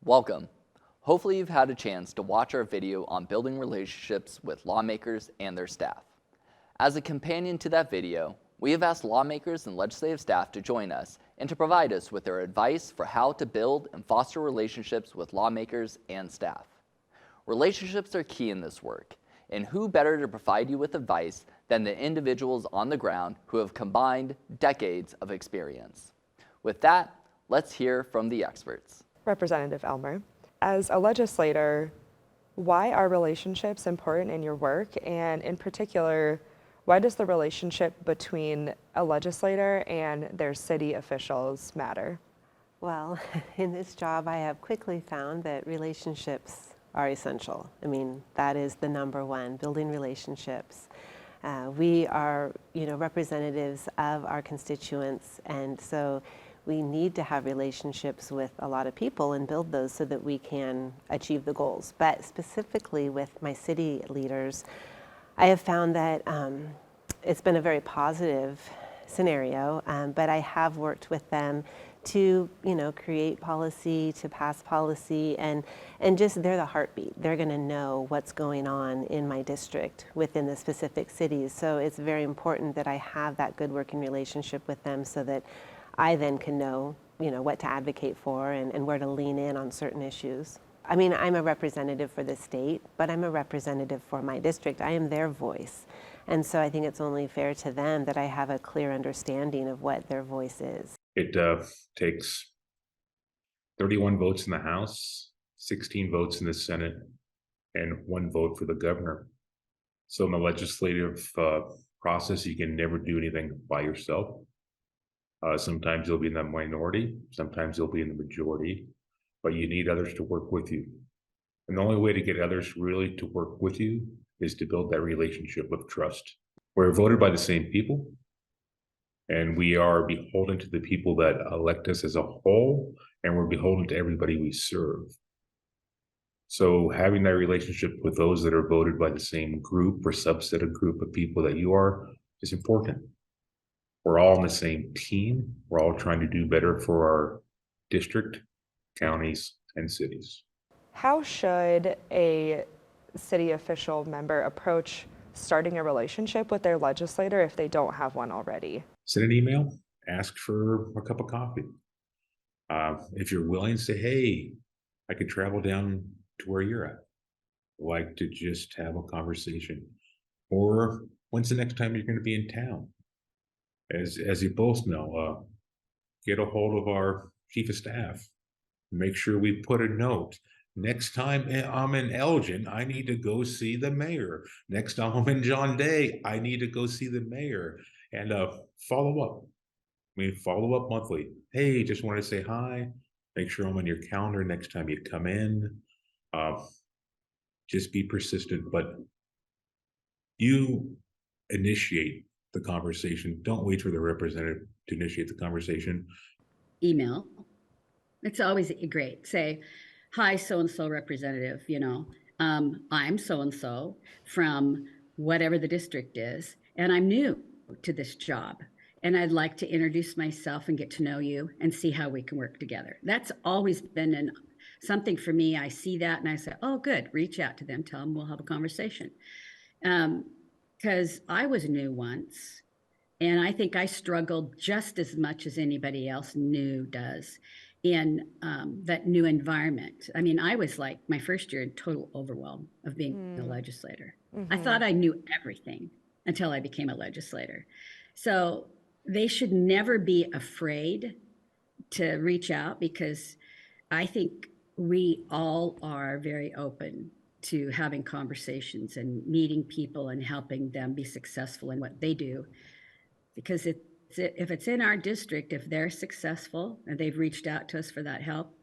Welcome. Hopefully you've had a chance to watch our video on building relationships with lawmakers and their staff. As a companion to that video, we have asked lawmakers and legislative staff to join us and to provide us with their advice for how to build and foster relationships with lawmakers and staff. Relationships are key in this work, and who better to provide you with advice than the individuals on the ground who have combined decades of experience. With that, let's hear from the experts. Representative Elmer, as a legislator, why are relationships important in your work? And in particular, why does the relationship between a legislator and their city officials matter? Well, in this job, I have quickly found that relationships are essential. I mean, that is the number one, building relationships. We are, representatives of our constituents, and so we need to have relationships with a lot of people and build those so that we can achieve the goals. But specifically with my city leaders, I have found that it's been a very positive scenario, but I have worked with them to, create policy, to pass policy, and just they're the heartbeat. They're going to know what's going on in my district within the specific cities. So it's very important that I have that good working relationship with them so that I then can know, what to advocate for and where to lean in on certain issues. I mean, I'm a representative for the state, but I'm a representative for my district. I am their voice. And so I think it's only fair to them that I have a clear understanding of what their voice is. It takes 31 votes in the House, 16 votes in the Senate, and 1 vote for the governor. So in the legislative process, you can never do anything by yourself. Sometimes you'll be in the minority, sometimes you'll be in the majority, but you need others to work with you. And the only way to get others really to work with you is to build that relationship of trust. We're voted by the same people, and we are beholden to the people that elect us as a whole, and we're beholden to everybody we serve. So having that relationship with those that are voted by the same group or subset of group of people that you are is important. We're all on the same team. We're all trying to do better for our district, counties, and cities. How should a city official member approach starting a relationship with their legislator if they don't have one already? Send an email, ask for a cup of coffee. If you're willing, say, hey, I could travel down to where you're at. I'd like to just have a conversation. Or when's the next time you're going to be in town? As you both know, get a hold of our chief of staff. Make sure we put a note. Next time I'm in Elgin, I need to go see the mayor. Next time I'm in John Day, I need to go see the mayor. And follow up. Follow up monthly. Hey, just wanted to say hi. Make sure I'm on your calendar next time you come in. Just be persistent, but you initiate the conversation. Don't wait for the representative to initiate the conversation. Email. It's always great. Say, hi, so-and-so representative, I'm so-and-so from whatever the district is, and I'm new to this job. And I'd like to introduce myself and get to know you and see how we can work together. That's always been something for me. I see that and I say, oh, good, reach out to them, tell them we'll have a conversation. Because I was new once, and I think I struggled just as much as anybody else new does in that new environment. I mean, I was like my first year in total overwhelm of being a legislator. Mm-hmm. I thought I knew everything until I became a legislator. So they should never be afraid to reach out, because I think we all are very open to having conversations and meeting people and helping them be successful in what they do. Because if it's in our district, if they're successful and they've reached out to us for that help,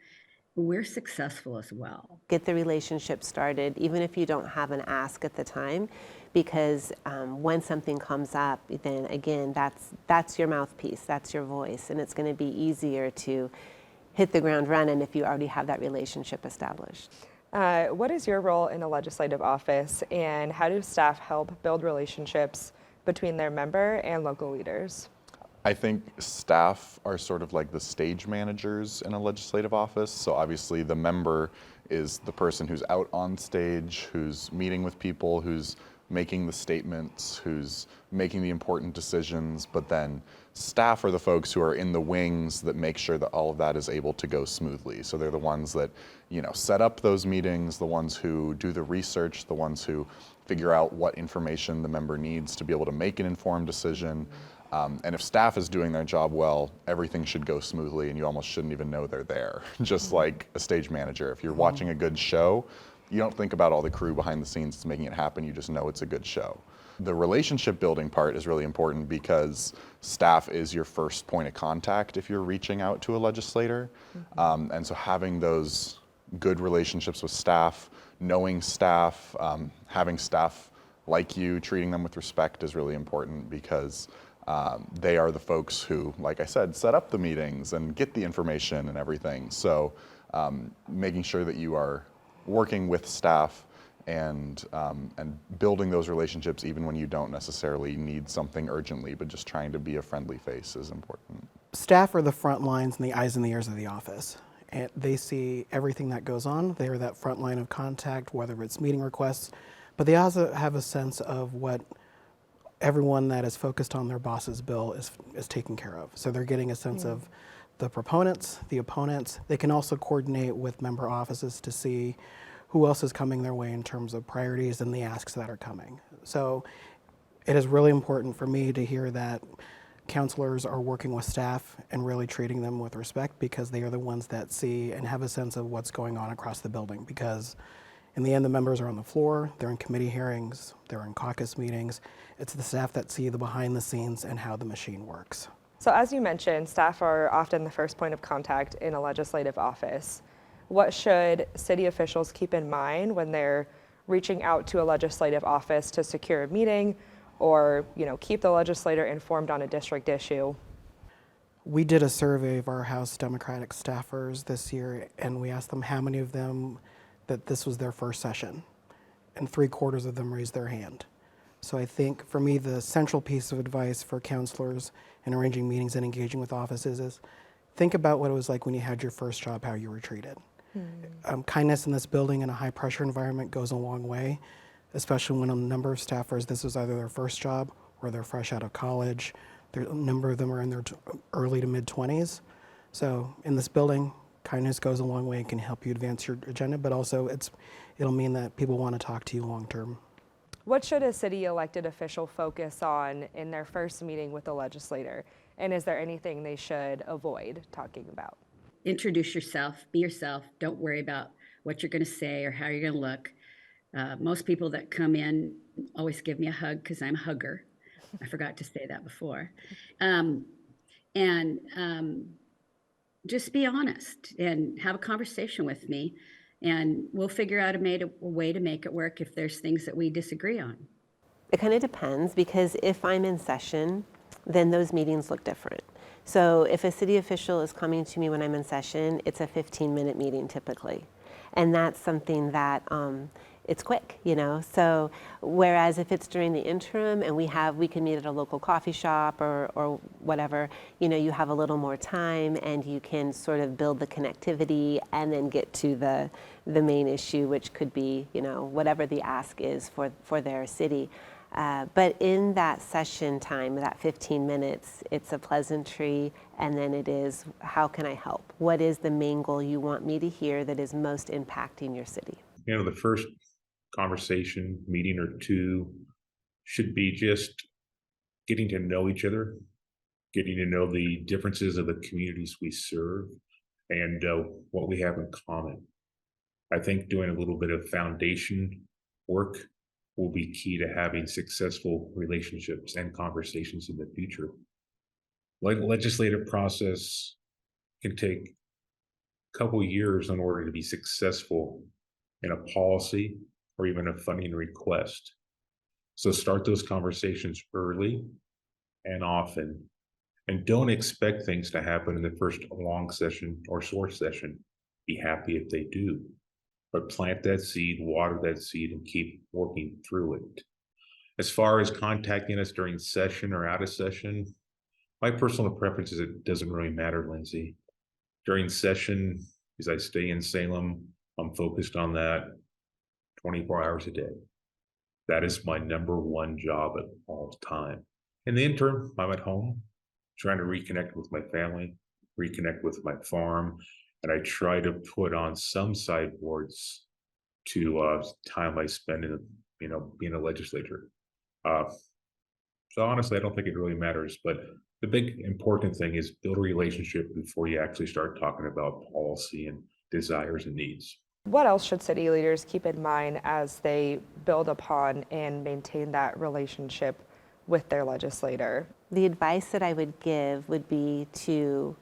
we're successful as well. Get the relationship started, even if you don't have an ask at the time, because when something comes up, then again, that's your mouthpiece, that's your voice, and it's going to be easier to hit the ground running if you already have that relationship established. What is your role in a legislative office, and how do staff help build relationships between their member and local leaders? I think staff are sort of like the stage managers in a legislative office. So obviously the member is the person who's out on stage, who's meeting with people, who's making the statements, who's making the important decisions, but then staff are the folks who are in the wings that make sure that all of that is able to go smoothly. So they're the ones that, set up those meetings, the ones who do the research, the ones who figure out what information the member needs to be able to make an informed decision. And if staff is doing their job well, everything should go smoothly and you almost shouldn't even know they're there. Just like a stage manager. If you're watching a good show, you don't think about all the crew behind the scenes that's making it happen, you just know it's a good show. The relationship building part is really important because staff is your first point of contact if you're reaching out to a legislator. And so having those good relationships with staff, knowing staff, having staff like you, treating them with respect is really important because they are the folks who, like I said, set up the meetings and get the information and everything. So making sure that you are working with staff and building those relationships even when you don't necessarily need something urgently, but just trying to be a friendly face is important. Staff are the front lines and the eyes and the ears of the office. And they see everything that goes on. They are that front line of contact, whether it's meeting requests, but they also have a sense of what everyone that is focused on their boss's bill is taken care of. So they're getting a sense of the proponents, the opponents. They can also coordinate with member offices to see who else is coming their way in terms of priorities and the asks that are coming. So it is really important for me to hear that counselors are working with staff and really treating them with respect because they are the ones that see and have a sense of what's going on across the building. Because in the end, the members are on the floor, they're in committee hearings, they're in caucus meetings. It's the staff that see the behind the scenes and how the machine works. So as you mentioned, staff are often the first point of contact in a legislative office. What should city officials keep in mind when they're reaching out to a legislative office to secure a meeting or keep the legislator informed on a district issue? We did a survey of our House Democratic staffers this year, and we asked them how many of them that this was their first session, and 3/4 of them raised their hand. So I think for me, the central piece of advice for counselors in arranging meetings and engaging with offices is think about what it was like when you had your first job, how you were treated. Kindness in this building in a high pressure environment goes a long way, especially when a number of staffers, this is either their first job or they're fresh out of college. A number of them are in their early to mid 20s. So in this building, kindness goes a long way and can help you advance your agenda, but also it'll mean that people want to talk to you long term. What should a city elected official focus on in their first meeting with the legislator? And is there anything they should avoid talking about? Introduce yourself, be yourself. Don't worry about what you're going to say or how you're going to look. Most people that come in always give me a hug because I'm a hugger. I forgot to say that before. Just be honest and have a conversation with me, and we'll figure out a way to make it work if there's things that we disagree on. It kind of depends because if I'm in session, then those meetings look different. So if a city official is coming to me when I'm in session, it's a 15-minute meeting typically. And that's something that it's quick, So whereas if it's during the interim and we can meet at a local coffee shop or whatever, you have a little more time and you can sort of build the connectivity and then get to the main issue, which could be, whatever the ask is for their city. But in that session time, that 15 minutes, it's a pleasantry, and then it is, how can I help? What is the main goal you want me to hear that is most impacting your city? The first conversation, meeting or two, should be just getting to know each other, getting to know the differences of the communities we serve, and what we have in common. I think doing a little bit of foundation work will be key to having successful relationships and conversations in the future. Legislative process can take a couple years in order to be successful in a policy or even a funding request. So start those conversations early and often, and don't expect things to happen in the first long session or short session. Be happy if they do. But plant that seed, water that seed, and keep working through it. As far as contacting us during session or out of session, My personal preference is it doesn't really matter, Lindsay. During session, as I stay in Salem, I'm focused on that 24 hours a day. That is my number one job at all time. In the interim, I'm at home trying to reconnect with my family, reconnect with my farm, and I try to put on some sideboards to time I spend in, being a legislator. Uh, so honestly, I don't think it really matters, but the big important thing is build a relationship before you actually start talking about policy and desires and needs. What else should city leaders keep in mind as they build upon and maintain that relationship with their legislator? The advice that I would give would be to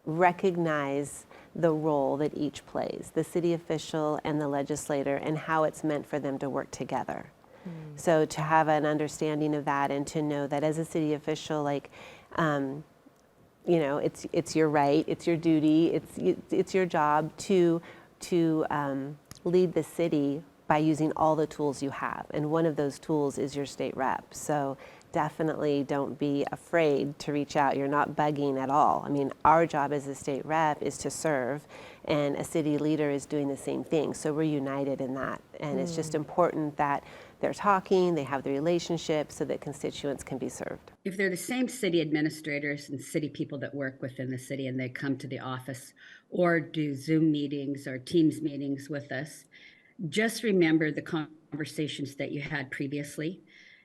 recognize the role that each plays, the city official and the legislator, and how it's meant for them to work together. So to have an understanding of that and to know that as a city official, like, it's your right, it's your duty, it's your job to lead the city by using all the tools you have. And one of those tools is your state rep. So definitely don't be afraid to reach out. You're not bugging at all. I mean, our job as a state rep is to serve, and a city leader is doing the same thing. So we're united in that. And it's just important that they're talking, they have the relationship so that constituents can be served. If they're the same city administrators and city people that work within the city and they come to the office or do Zoom meetings or Teams meetings with us, just remember the conversations that you had previously.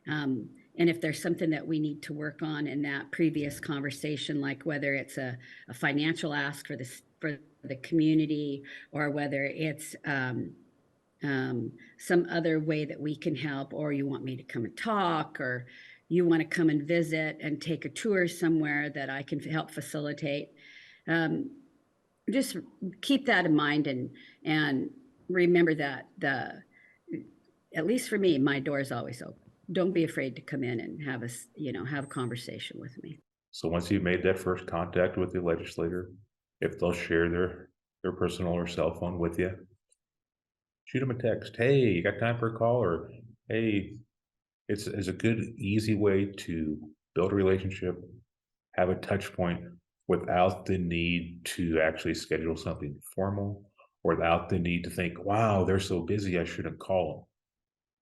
And if there's something that we need to work on in that previous conversation, like whether it's a financial ask for the community, or whether it's some other way that we can help, or you want me to come and talk, or you want to come and visit and take a tour somewhere that I can help facilitate, just keep that in mind and remember that at least for me, my door is always open. Don't be afraid to come in and have a conversation with me. So once you've made that first contact with the legislator, if they'll share their personal or cell phone with you, shoot them a text. Hey, you got time for a call? Or hey, it's a good, easy way to build a relationship, have a touch point without the need to actually schedule something formal, or without the need to think, wow, they're so busy, I shouldn't call them.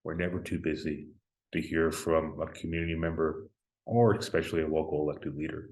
We're never too busy to hear from a community member, or especially a local elected leader.